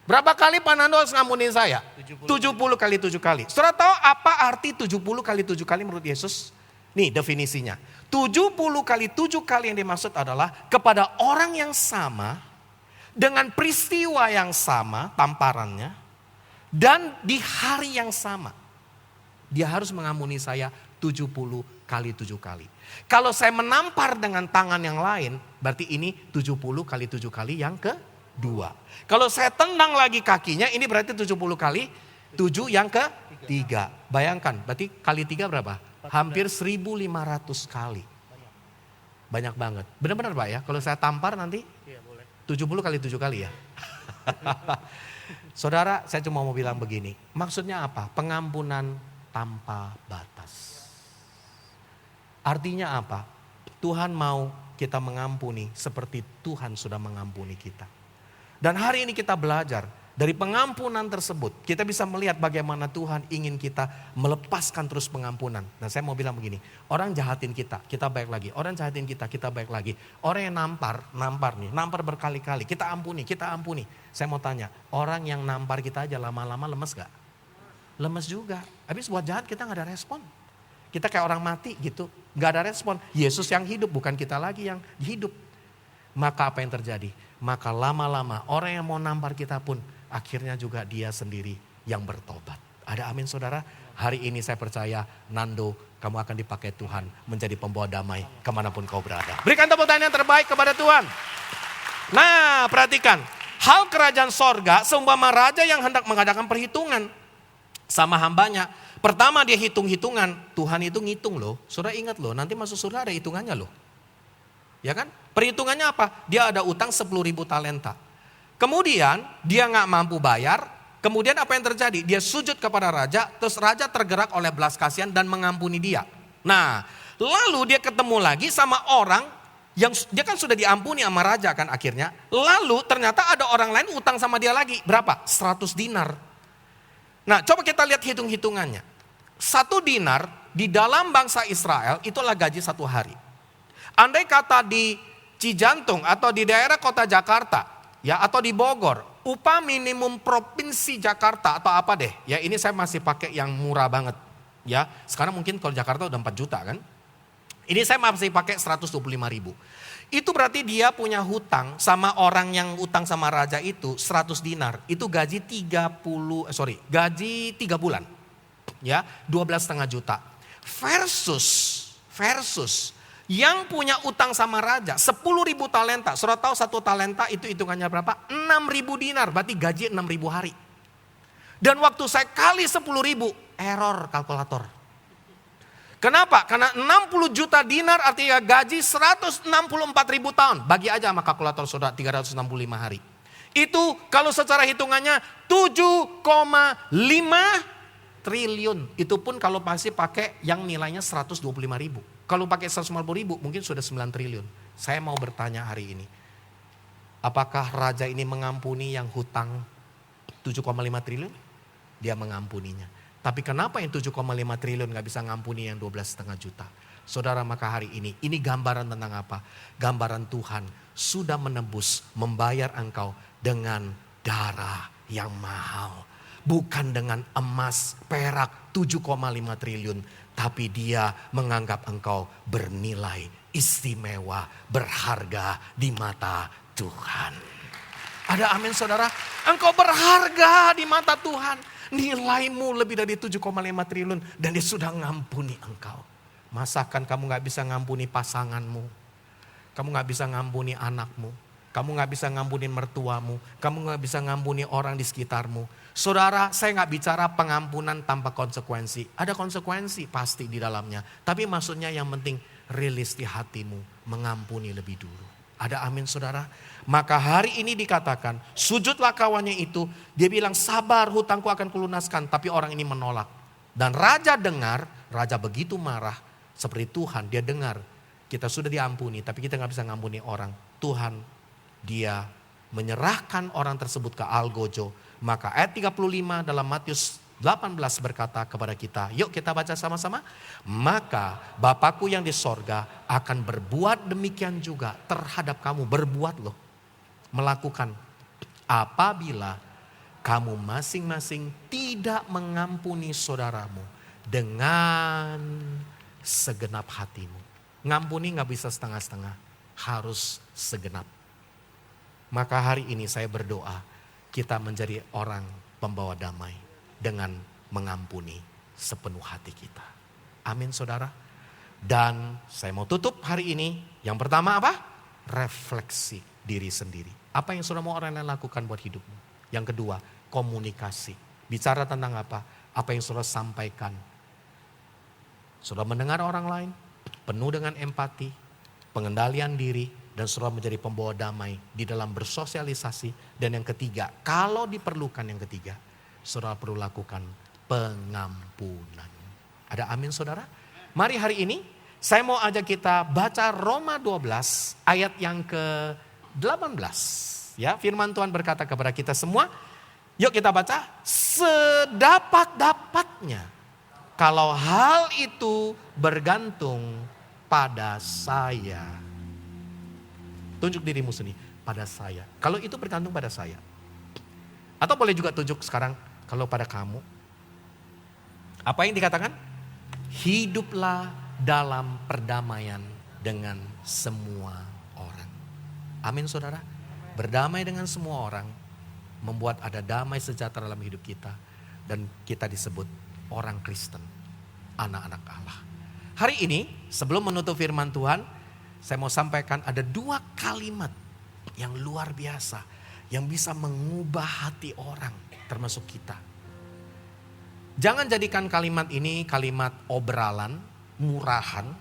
Berapa kali Pak Nando harus ngampuni saya? 70 kali 7 kali. Saudara tahu apa arti 70 kali 7 kali menurut Yesus? Nih definisinya. 70 kali 7 kali yang dimaksud adalah kepada orang yang sama, dengan peristiwa yang sama, tamparannya, dan di hari yang sama. Dia harus mengampuni saya 70 kali 7 kali. Kalau saya menampar dengan tangan yang lain, berarti ini 70 kali 7 kali yang kedua. Kalau saya tendang lagi kakinya, ini berarti 70 kali 7 yang ketiga. Bayangkan, berarti kali 3 berapa? Hampir 1.500 kali. Banyak banget. Benar-benar Pak ya, kalau saya tampar nanti 70 kali 7 kali ya. Saudara, saya cuma mau bilang begini. Maksudnya apa? Pengampunan tanpa batas. Artinya apa? Tuhan mau kita mengampuni seperti Tuhan sudah mengampuni kita. Dan hari ini kita belajar dari pengampunan tersebut, kita bisa melihat bagaimana Tuhan ingin kita melepaskan terus pengampunan. Nah saya mau bilang begini, orang jahatin kita, kita baik lagi. Orang jahatin kita, kita baik lagi. Orang yang nampar berkali-kali, kita ampuni. Saya mau tanya, orang yang nampar kita aja lama-lama lemes gak? Lemes juga. Habis buat jahat kita gak ada respon. Kita kayak orang mati gitu, gak ada respon. Yesus yang hidup, bukan kita lagi yang hidup. Maka apa yang terjadi? Maka lama-lama orang yang mau nampar kita pun akhirnya juga dia sendiri yang bertobat. Ada amin saudara? Hari ini saya percaya Nando kamu akan dipakai Tuhan menjadi pembawa damai kemanapun kau berada. Berikan tepuk tangan yang terbaik kepada Tuhan. Nah perhatikan. Hal kerajaan sorga seumpama raja yang hendak mengadakan perhitungan sama hambanya. Pertama dia hitung-hitungan. Tuhan itu ngitung loh. Saudara ingat loh nanti masuk surga ada hitungannya loh. Ya kan? Perhitungannya apa? Dia ada utang 10.000 talenta. Kemudian dia gak mampu bayar, kemudian apa yang terjadi? Dia sujud kepada raja, terus raja tergerak oleh belas kasihan dan mengampuni dia. Nah, lalu dia ketemu lagi sama orang yang dia kan sudah diampuni sama raja kan akhirnya. Lalu ternyata ada orang lain utang sama dia lagi, berapa? 100 dinar. Nah, coba kita lihat hitung-hitungannya. 1 dinar di dalam bangsa Israel itulah gaji 1 hari. Andai kata di Cijantung atau di daerah kota Jakarta, ya atau di Bogor, upah minimum provinsi Jakarta atau apa deh. Ya ini saya masih pakai yang murah banget. Ya, sekarang mungkin kalau Jakarta udah 4 juta kan. Ini saya masih pakai 125.000. Itu berarti dia punya hutang sama orang yang utang sama raja itu 100 dinar. Itu gaji 3 bulan. Ya, 12,5 juta. Versus yang punya utang sama raja 10.000 talenta. Saudara tahu satu talenta itu hitungannya berapa? 6.000 dinar, berarti gaji 6.000 hari. Dan waktu saya kali 10.000, error kalkulator. Kenapa? Karena 60 juta dinar artinya gaji 164.000 tahun. Bagi aja sama kalkulator saudara 365 hari. Itu kalau secara hitungannya 7,5 triliun. Itu pun kalau masih pakai yang nilainya 125.000. Kalau pakai 150.000 mungkin sudah 9 triliun. Saya mau bertanya hari ini. Apakah raja ini mengampuni yang hutang 7,5 triliun? Dia mengampuninya. Tapi kenapa yang 7,5 triliun gak bisa ngampuni yang 12,5 juta? Saudara, maka hari ini gambaran tentang apa? Gambaran Tuhan sudah menebus, membayar engkau dengan darah yang mahal. Bukan dengan emas, perak 7,5 triliun. Tapi dia menganggap engkau bernilai, istimewa, berharga di mata Tuhan. Ada amin saudara? Engkau berharga di mata Tuhan. Nilaimu lebih dari 7,5 triliun dan dia sudah ngampuni engkau. Masakan kamu gak bisa ngampuni pasanganmu. Kamu gak bisa ngampuni anakmu. Kamu gak bisa ngampuni mertuamu. Kamu gak bisa ngampuni orang di sekitarmu. Saudara, saya gak bicara pengampunan tanpa konsekuensi. Ada konsekuensi pasti di dalamnya. Tapi maksudnya yang penting rilis di hatimu. Mengampuni lebih dulu. Ada amin saudara? Maka hari ini dikatakan sujudlah kawannya itu. Dia bilang sabar hutangku akan kulunaskan. Tapi orang ini menolak. Dan raja dengar, raja begitu marah. Seperti Tuhan dia dengar. Kita sudah diampuni tapi kita gak bisa ngampuni orang. Tuhan dia menyerahkan orang tersebut ke algojo. Maka ayat 35 dalam Matius 18 berkata kepada kita, yuk kita baca sama-sama. Maka Bapakku yang di sorga akan berbuat demikian juga terhadap kamu. Berbuat loh, melakukan. Apabila kamu masing-masing tidak mengampuni saudaramu dengan segenap hatimu. Ngampuni gak bisa setengah-setengah, harus segenap. Maka hari ini saya berdoa kita menjadi orang pembawa damai dengan mengampuni sepenuh hati kita. Amin saudara. Dan saya mau tutup hari ini. Yang pertama apa? Refleksi diri sendiri. Apa yang saudara mau orang lain lakukan buat hidupmu. Yang kedua, komunikasi. Bicara tentang apa? Apa yang saudara sampaikan. Saudara mendengar orang lain, penuh dengan empati, pengendalian diri, dan saudara menjadi pembawa damai di dalam bersosialisasi. Dan yang ketiga, kalau diperlukan yang ketiga, saudara perlu lakukan pengampunan. Ada amin saudara? Mari hari ini saya mau ajak kita baca Roma 12 ayat yang ke-18. Ya, firman Tuhan berkata kepada kita semua, yuk kita baca. Sedapat-dapatnya kalau hal itu bergantung pada saya. Tunjuk dirimu sendiri, pada saya. Kalau itu bergantung pada saya. Atau boleh juga tunjuk sekarang, kalau pada kamu. Apa yang dikatakan? Hiduplah dalam perdamaian dengan semua orang. Amin saudara. Berdamai dengan semua orang. Membuat ada damai sejahtera dalam hidup kita. Dan kita disebut orang Kristen. Anak-anak Allah. Hari ini sebelum menutup firman Tuhan. Saya mau sampaikan ada 2 kalimat yang luar biasa. Yang bisa mengubah hati orang termasuk kita. Jangan jadikan kalimat ini kalimat obralan, murahan.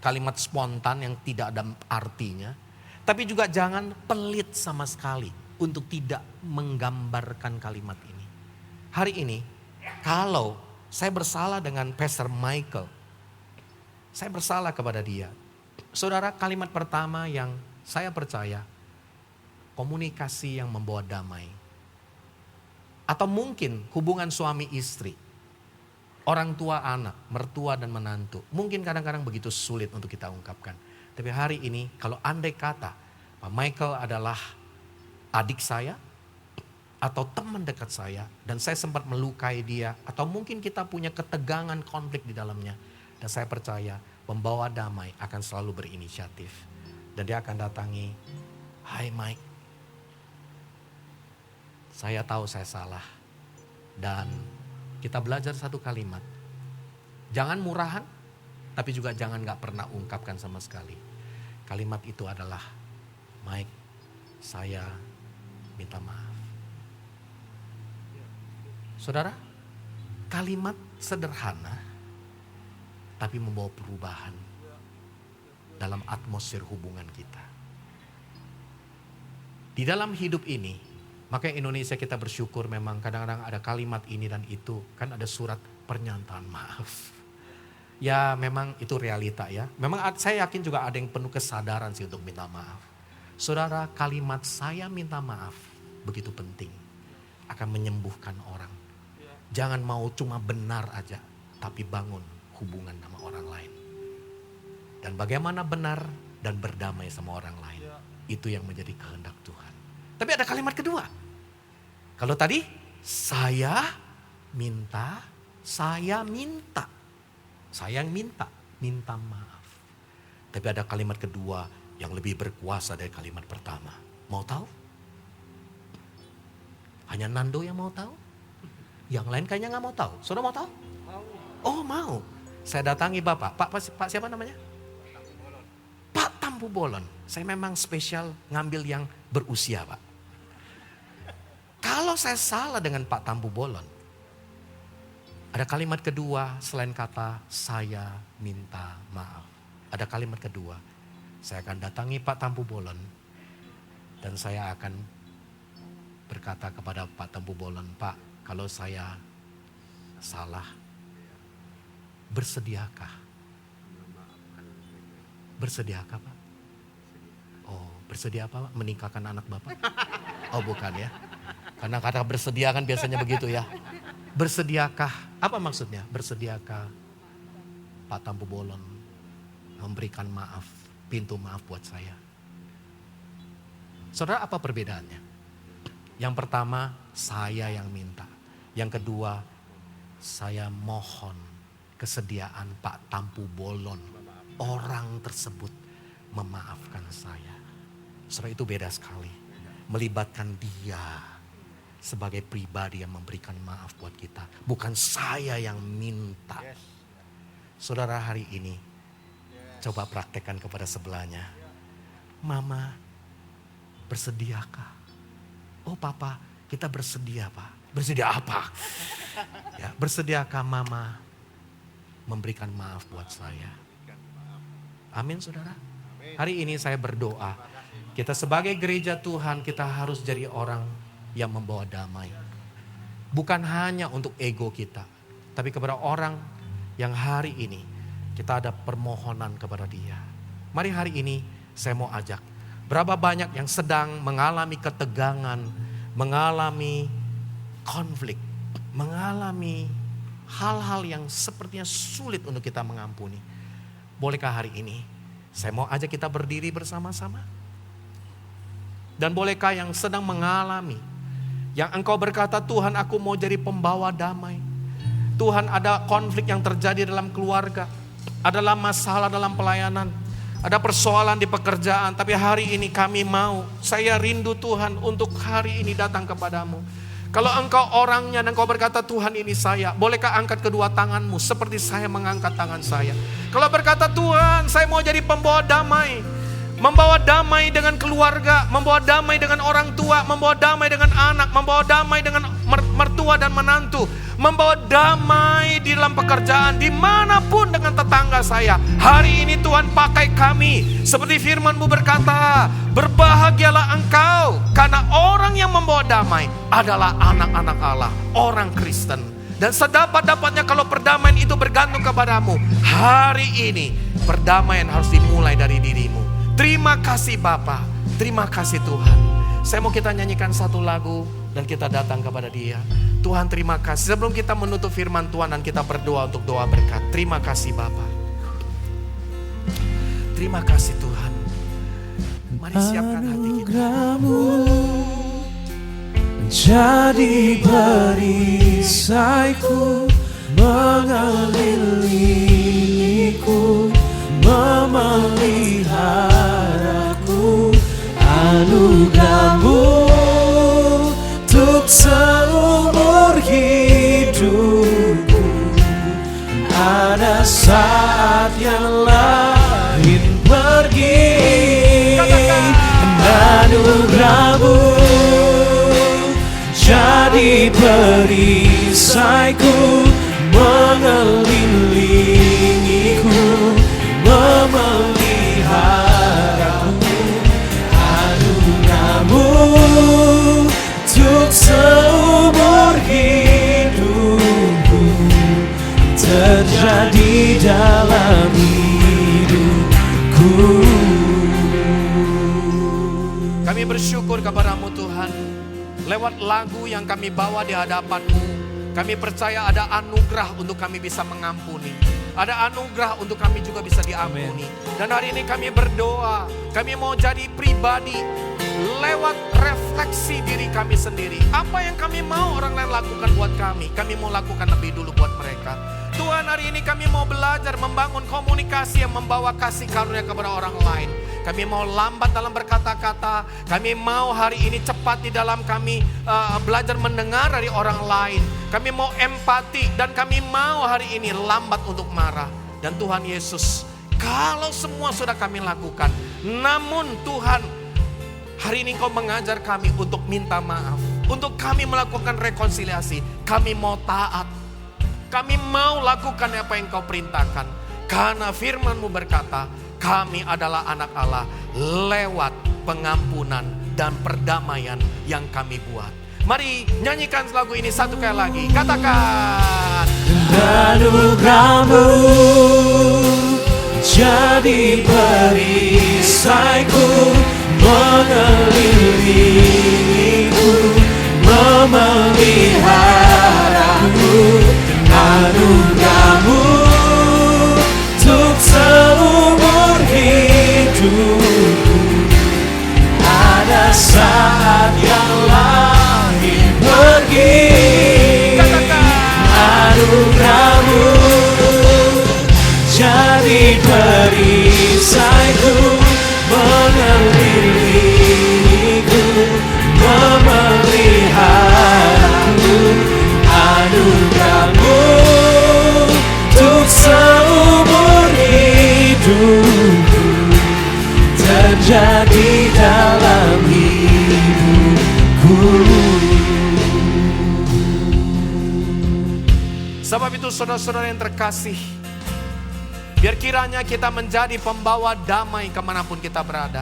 Kalimat spontan yang tidak ada artinya. Tapi juga jangan pelit sama sekali untuk tidak menggambarkan kalimat ini. Hari ini kalau saya bersalah dengan Pastor Michael. Saya bersalah kepada dia. Saudara, kalimat pertama yang saya percaya, komunikasi yang membawa damai. Atau mungkin hubungan suami istri, orang tua anak, mertua dan menantu. Mungkin kadang-kadang begitu sulit untuk kita ungkapkan. Tapi hari ini kalau andai kata Pak Michael adalah adik saya, atau teman dekat saya, dan saya sempat melukai dia, atau mungkin kita punya ketegangan konflik di dalamnya. Dan saya percaya pembawa damai akan selalu berinisiatif. Dan dia akan datangi, hai Mike, saya tahu saya salah. Dan kita belajar satu kalimat, Jangan murahan, tapi juga jangan gak pernah ungkapkan sama sekali. Kalimat itu adalah, Mike, saya minta maaf. Saudara, kalimat sederhana, tapi membawa perubahan dalam atmosfer hubungan kita. Di dalam hidup ini, makanya Indonesia kita bersyukur memang kadang-kadang ada kalimat ini dan itu. Kan ada surat pernyataan maaf. Ya memang itu realita ya. Memang saya yakin juga ada yang penuh kesadaran sih untuk minta maaf. Saudara, kalimat saya minta maaf begitu penting. Akan menyembuhkan orang. Jangan mau cuma benar aja, tapi bangun hubungan sama orang lain. Dan bagaimana benar dan berdamai sama orang lain. Itu yang menjadi kehendak Tuhan. Tapi ada kalimat kedua. Kalau tadi saya minta. Saya yang minta maaf. Tapi ada kalimat kedua yang lebih berkuasa dari kalimat pertama. Mau tahu? Hanya Nando yang mau tahu? Yang lain kayaknya gak mau tahu. Saudara mau tahu? Oh mau. Saya datangi Bapak. Pak siapa namanya? Pak Tampu Bolon. Saya memang spesial ngambil yang berusia Pak. Kalau saya salah dengan Pak Tampu Bolon, ada kalimat kedua selain kata saya minta maaf. Ada kalimat kedua. Saya akan datangi Pak Tampu Bolon. Dan saya akan berkata kepada Pak Tampu Bolon, Pak, kalau saya salah, bersediakah? Bersediakah Pak? Oh, bersedia apa Pak? Menikahkan anak Bapak? Oh bukan ya. Karena kata bersedia kan biasanya begitu ya. Bersediakah? Apa maksudnya? Bersediakah Pak Tampu Bolon memberikan maaf, pintu maaf buat saya? Saudara, apa perbedaannya? Yang pertama, saya yang minta. Yang kedua, saya mohon kesediaan Pak Tampu Bolon, orang tersebut memaafkan saya. Saudara, itu beda sekali. Melibatkan dia sebagai pribadi yang memberikan maaf buat kita. Bukan saya yang minta. Saudara, hari ini coba praktekkan kepada sebelahnya. Mama, bersediakah? Oh Papa, kita bersedia Pak. Bersedia apa? Ya, bersediakah Mama memberikan maaf buat saya? Amin saudara. Hari ini saya berdoa. Kita sebagai gereja Tuhan, kita harus jadi orang yang membawa damai. Bukan hanya untuk ego kita, tapi kepada orang yang hari ini kita ada permohonan kepada dia. Mari hari ini saya mau ajak, berapa banyak yang sedang mengalami ketegangan, mengalami konflik, mengalami hal-hal yang sepertinya sulit untuk kita mengampuni. Bolehkah hari ini saya mau ajak kita berdiri bersama-sama? Dan bolehkah yang sedang mengalami, yang engkau berkata, Tuhan aku mau jadi pembawa damai. Tuhan ada konflik yang terjadi dalam keluarga. Adalah masalah dalam pelayanan. Ada persoalan di pekerjaan. Tapi hari ini kami mau. Saya rindu Tuhan untuk hari ini datang kepadamu. Kalau engkau orangnya dan engkau berkata Tuhan ini saya. Bolehkah angkat kedua tanganmu seperti saya mengangkat tangan saya. Kalau berkata Tuhan saya mau jadi pembawa damai. Membawa damai dengan keluarga, membawa damai dengan orang tua, membawa damai dengan anak, membawa damai dengan mertua dan menantu, membawa damai di dalam pekerjaan, dimanapun dengan tetangga saya. Hari ini Tuhan pakai kami, seperti firman-Mu berkata, berbahagialah engkau, karena orang yang membawa damai adalah anak-anak Allah, orang Kristen. Dan sedapat-dapatnya kalau perdamaian itu bergantung kepadamu, hari ini perdamaian harus dimulai dari dirimu. Terima kasih Bapa, terima kasih Tuhan. Saya mau kita nyanyikan satu lagu dan kita datang kepada Dia. Tuhan terima kasih. Sebelum kita menutup firman Tuhan dan kita berdoa untuk doa berkat. Terima kasih Bapa. Terima kasih Tuhan. Mari siapkan hati kita. Menjadi perisaiku, mengelilingiku, memeliharaku. Anugerah-Mu untuk seumur hidupku. Ada perisaiku, mengelilingiku, memeliharaku. Anugerahmu untuk seumur hidupku terjadi dalam hidupku. Kami bersyukur kepada-Mu Tuhan. Lewat lagu yang kami bawa di hadapan-Mu, kami percaya ada anugerah untuk kami bisa mengampuni. Ada anugerah untuk kami juga bisa diampuni. Dan hari ini kami berdoa, kami mau jadi pribadi lewat refleksi diri kami sendiri. Apa yang kami mau orang lain lakukan buat kami mau lakukan lebih dulu buat mereka. Tuhan, hari ini kami mau belajar membangun komunikasi yang membawa kasih karunia kepada orang lain. Kami mau lambat dalam berkata-kata. Kami mau hari ini cepat di dalam kami belajar mendengar dari orang lain. Kami mau empati dan kami mau hari ini lambat untuk marah. Dan Tuhan Yesus, kalau semua sudah kami lakukan, namun Tuhan, hari ini Kau mengajar kami untuk minta maaf. Untuk kami melakukan rekonsiliasi. Kami mau taat. Kami mau lakukan apa yang Kau perintahkan. Karena firman-Mu berkata, kami adalah anak Allah lewat pengampunan dan perdamaian yang kami buat. Mari nyanyikan lagu ini satu kali lagi. Katakan, anugerahmu jadi perisaiku, mengelilingiku, memeliharaku. Anugerahmu untuk seumur hidupku. Ada saat yang langit pergi, anugerahmu jadi perisaiku, mengelilingiku, memeliharaku. Anugerahmu untuk seumur hidupku terjadi dalam hidupku. sebab itu saudara-saudara yang terkasih, biar kiranya kita menjadi pembawa damai kemanapun kita berada.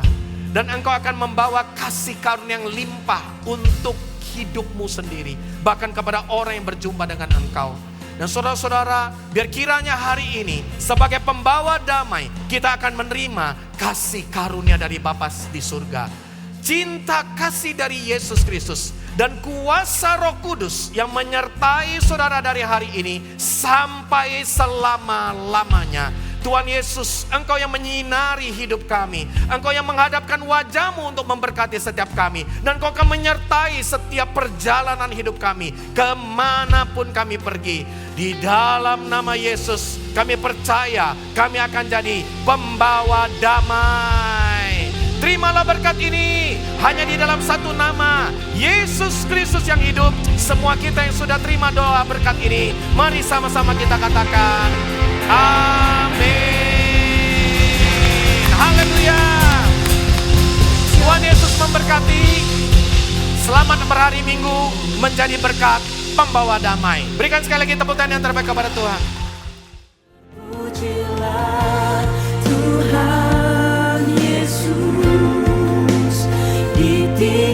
Dan engkau akan membawa kasih karunia yang limpah untuk hidupmu sendiri. Bahkan kepada orang yang berjumpa dengan engkau. Dan saudara-saudara, biar kiranya hari ini sebagai pembawa damai, kita akan menerima kasih karunia dari Bapa di surga. Cinta kasih dari Yesus Kristus. Dan kuasa Roh Kudus yang menyertai saudara dari hari ini sampai selama-lamanya. Tuhan Yesus, Engkau yang menyinari hidup kami. Engkau yang menghadapkan wajah-Mu untuk memberkati setiap kami. Dan Engkau akan menyertai setiap perjalanan hidup kami, kemanapun kami pergi. Di dalam nama Yesus, kami percaya kami akan jadi pembawa damai. Terimalah berkat ini hanya di dalam satu nama, Yesus Kristus yang hidup. Semua kita yang sudah terima doa berkat ini, mari sama-sama kita katakan amin. Haleluya. Tuhan Yesus memberkati. Selamat berhari Minggu menjadi berkat pembawa damai. Berikan sekali lagi tepuk tangan yang terbaik kepada Tuhan. Pujilah Tuhan Yesus di